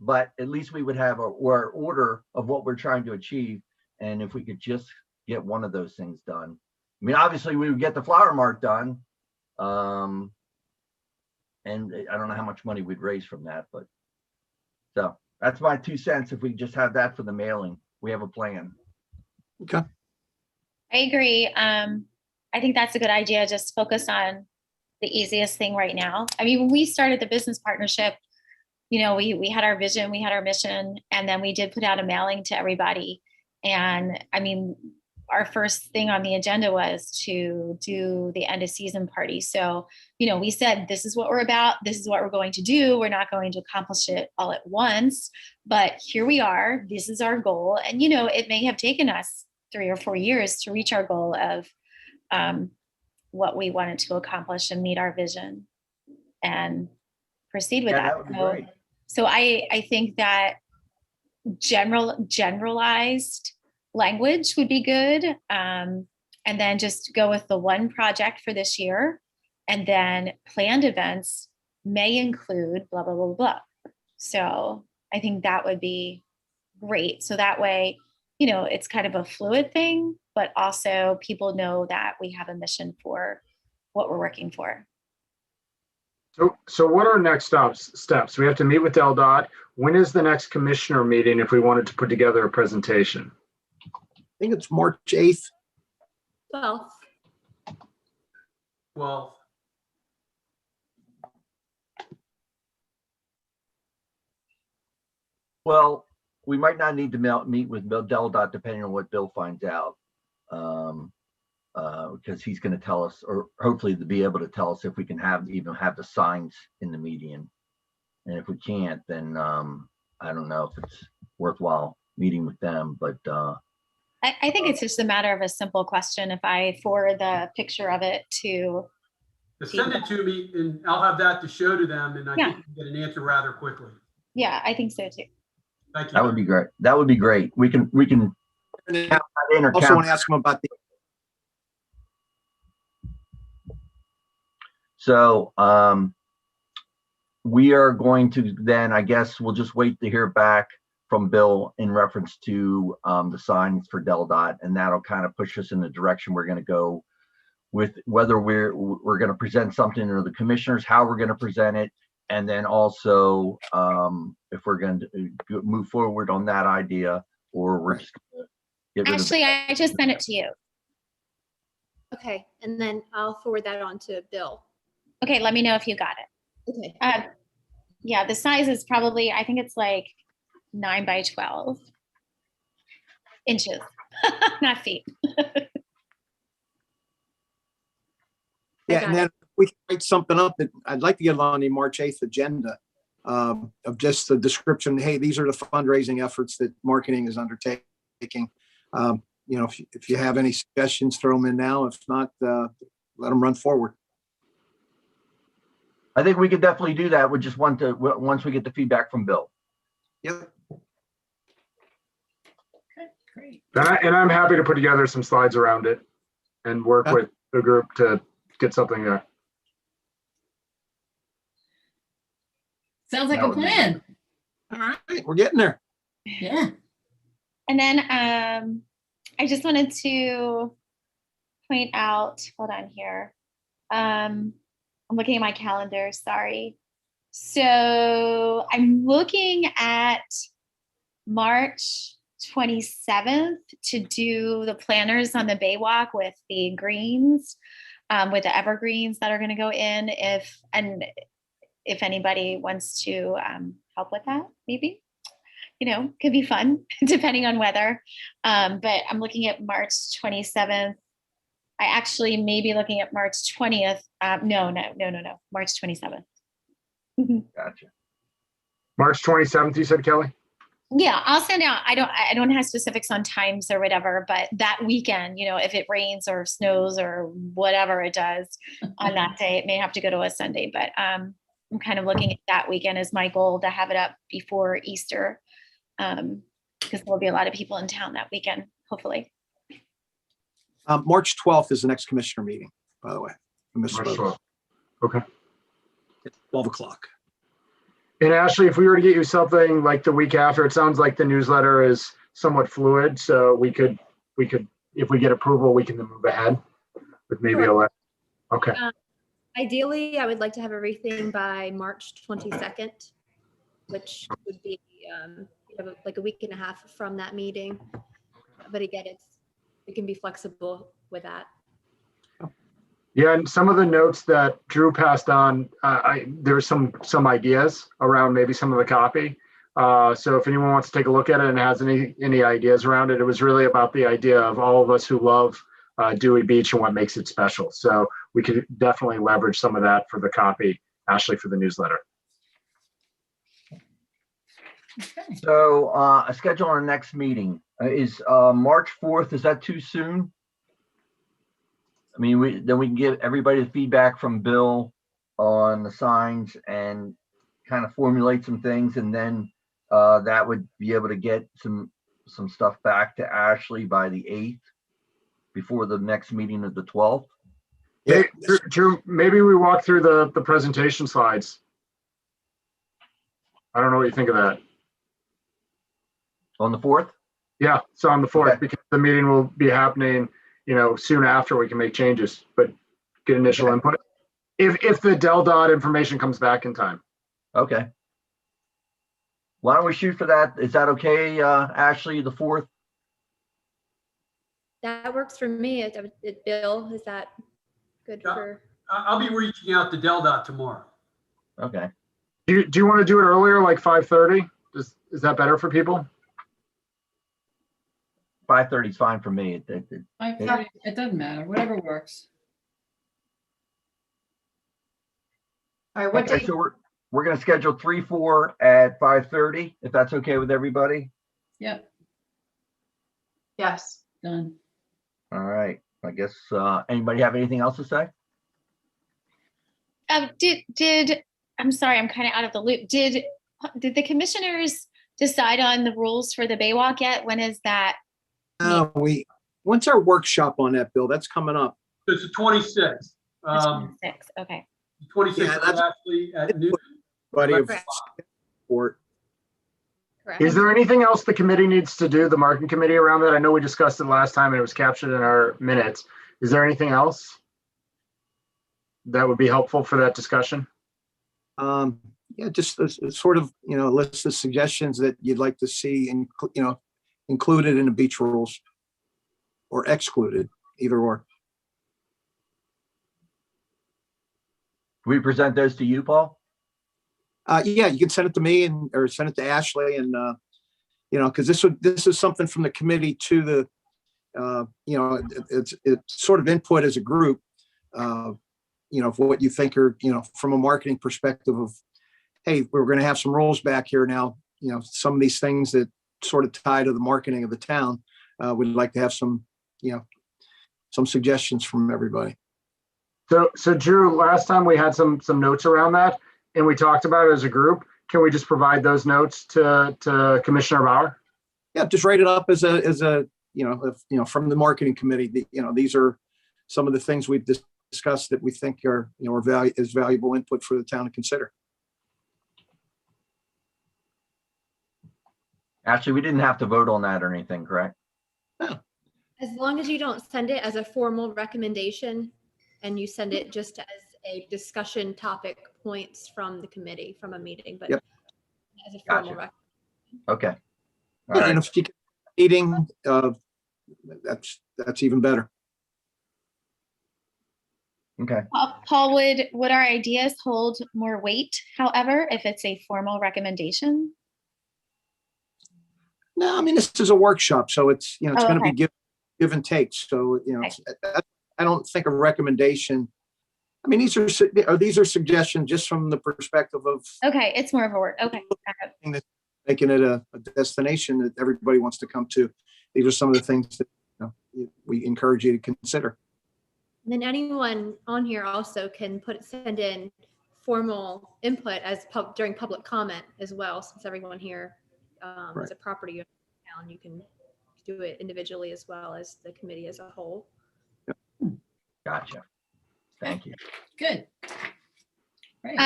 But at least we would have our order of what we're trying to achieve. And if we could just get one of those things done. I mean, obviously we would get the flower mart done. And I don't know how much money we'd raise from that, but so that's my 2 cents. If we just have that for the mailing, we have a plan. Okay. I agree. I think that's a good idea. Just focus on the easiest thing right now. I mean, when we started the business partnership, we had our vision, we had our mission, and then we did put out a mailing to everybody. And I mean, our first thing on the agenda was to do the end of season party. So, we said, this is what we're about. This is what we're going to do. We're not going to accomplish it all at once, but here we are. This is our goal. And, it may have taken us 3 or 4 years to reach our goal of what we wanted to accomplish and meet our vision and proceed with that. Would be great. So I think that generalized language would be good. And then just go with the one project for this year. And then planned events may include blah, blah, blah, blah. So I think that would be great. So that way, it's kind of a fluid thing, but also people know that we have a mission for what we're working for. So what are next steps? We have to meet with DelDOT. When is the next commissioner meeting if we wanted to put together a presentation? I think it's March 8th. Well, Well, Well, we might not need to meet with DelDOT depending on what Bill finds out. Because he's going to tell us, or hopefully to be able to tell us if we can even have the signs in the median. And if we can't, then I don't know if it's worthwhile meeting with them, but I think it's just a matter of a simple question. If I forward the picture of it to, send it to me and I'll have that to show to them, and I Yeah. think we can get an answer rather quickly. yeah, I think so too. Thank you. that would be great. That would be great. We can count And that in or also count. want to ask them about the So we are going to then, I guess we'll just wait to hear back from Bill in reference to the signs for DelDOT, and that'll kind of push us in the direction we're going to go with, whether we're going to present something to the commissioners, how we're going to present it, and then also if we're going to move forward on that idea, or we're just going to get rid of Actually, I just sent it to you. okay. And then I'll forward that on to Bill. Okay, let me know if you got it. Okay. Yeah, the size is probably, I think it's like 9 by 12 inches, not feet. Yeah, got and then we can write something up that I'd like to get on the March 8th agenda of just the description. Hey, these are the fundraising efforts that marketing is undertaking. If you have any suggestions, throw them in now. If not, let them run forward. I think we could definitely do that. We just want to, once we get the feedback from Bill. Yep. Okay, great. And I'm happy to put together some slides around it and work with the group to get something there. Sounds like That a would be plan. All right, we're getting there. Yeah. And then I just wanted to point out, hold on here. I'm looking at my calendar, sorry. So I'm looking at March 27th to do the planners on the Baywalk with the greens, with the evergreens that are going to go in. If anybody wants to help with that, maybe, could be fun depending on weather. But I'm looking at March 27th. I actually may be looking at March 20th. No, March 27th. Gotcha. March 27th, you said, Kelly? Yeah, I'll send out. I don't have specifics on times or whatever, but that weekend, if it rains or snows or whatever it does on that day, it may have to go to a Sunday, but I'm kind of looking at that weekend as my goal to have it up before Easter, because there'll be a lot of people in town that weekend, hopefully. March 12th is the next commissioner meeting, by the way. March 12th. Okay. 12 o'clock. And Ashley, if we were to get you something like the week after, it sounds like the newsletter is somewhat fluid. So we could, if we get approval, we can then move ahead with maybe Sure. Okay. Ideally, I would like to have everything by March 22nd, which would be like a week and a half from that meeting. But again, we can be flexible with that. Yeah, and some of the notes that Drew passed on, there's some ideas around maybe some of the copy. So if anyone wants to take a look at it and has any ideas around it, it was really about the idea of all of us who love Dewey Beach and what makes it special. So we could definitely leverage some of that for the copy, Ashley, for the newsletter. Okay. So a schedule our next meeting is March 4th. Is that too soon? I mean, then we can give everybody the feedback from Bill on the signs and kind of formulate some things. And then that would be able to get some stuff back to Ashley by the 8th before the next meeting of the 12th. Yeah. Hey, Drew, maybe we walk through the presentation slides. I don't know what you think of that. On the 4th? Yeah, so on the 4th, Okay. because the meeting will be happening, soon after we can make changes, but get initial Okay. input. If the Del Dot information comes back in time. Okay. Why don't we shoot for that? Is that okay, Ashley, the 4th? That works for me. Bill, is that good Yeah. for? I'll be reaching out to Del Dot tomorrow. Okay. Do you want to do it earlier, like 5:30? Is that better for people? 5:30 is fine for me. It doesn't matter, whatever works. All right, what Okay, date? so we're going to schedule 3-4 at 5:30, if that's okay with everybody. Yep, Yes. done. All right. I guess, anybody have anything else to say? I'm sorry, I'm kind of out of the loop. Did the commissioners decide on the rules for the Baywalk yet? When is that? When's our workshop on that, Bill? That's coming up. It's the 26th. That's 26, okay. 26th Yeah, that's- actually at noon. Buddy, of Correct. support. Correct. Is there anything else the committee needs to do, the marketing committee, around that? I know we discussed it last time and it was captured in our minutes. Is there anything else that would be helpful for that discussion? Yeah, just a sort of, list of suggestions that you'd like to see, included in the beach rules or excluded, either or. Do we present those to you, Paul? Yeah, you can send it to me or send it to Ashley and, because this is something from the committee to the, it's sort of input as a group, of what you think are, from a marketing perspective of, hey, we're going to have some rules back here now, some of these things that sort of tie to the marketing of the town. We'd like to have some suggestions from everybody. So Drew, last time we had some notes around that and we talked about it as a group. Can we just provide those notes to Commissioner Bauer? Yeah, just write it up as a, from the marketing committee, these are some of the things we've discussed that we think are, is valuable input for the town to consider. Actually, we didn't have to vote on that or anything, correct? As long as you don't send it as a formal recommendation and you send it just as a discussion topic points from the committee from a meeting, but Yep. as a formal Gotcha. recommendation. Okay. All And right. if you can, meeting, that's even better. Okay. Paul, would our ideas hold more weight, however, if it's a formal recommendation? No, I mean, this is a workshop, so it's, it's Oh, going to okay. be give and take. So, I don't think a recommendation, I mean, these are suggestions just from the perspective of Okay, it's more of a work. Okay. got it. making it a destination that everybody wants to come to. These are some of the things that we encourage you to consider. And then anyone on here also can send in formal input during public comment as well, since everyone here is a property owner in town. You can do it individually as well as the committee as a whole. Gotcha. Thank you. Good. Great.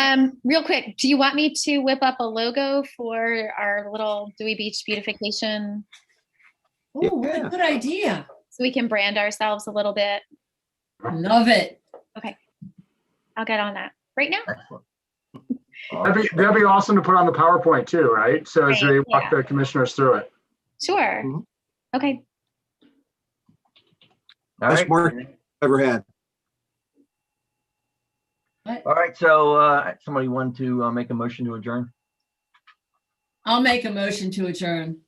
Real quick, do you want me to whip up a logo for our little Dewey Beach beautification Oh, Yeah. good idea. so we can brand ourselves a little bit? Love it. I'll get on that right now. Excellent. That'd be awesome to put on the PowerPoint too, right? So as Right, they walk yeah. the commissioners through it. Sure. Mhm. Okay. All Best right. work ever had. All right. So somebody want to make a motion to adjourn? I'll make a motion to adjourn.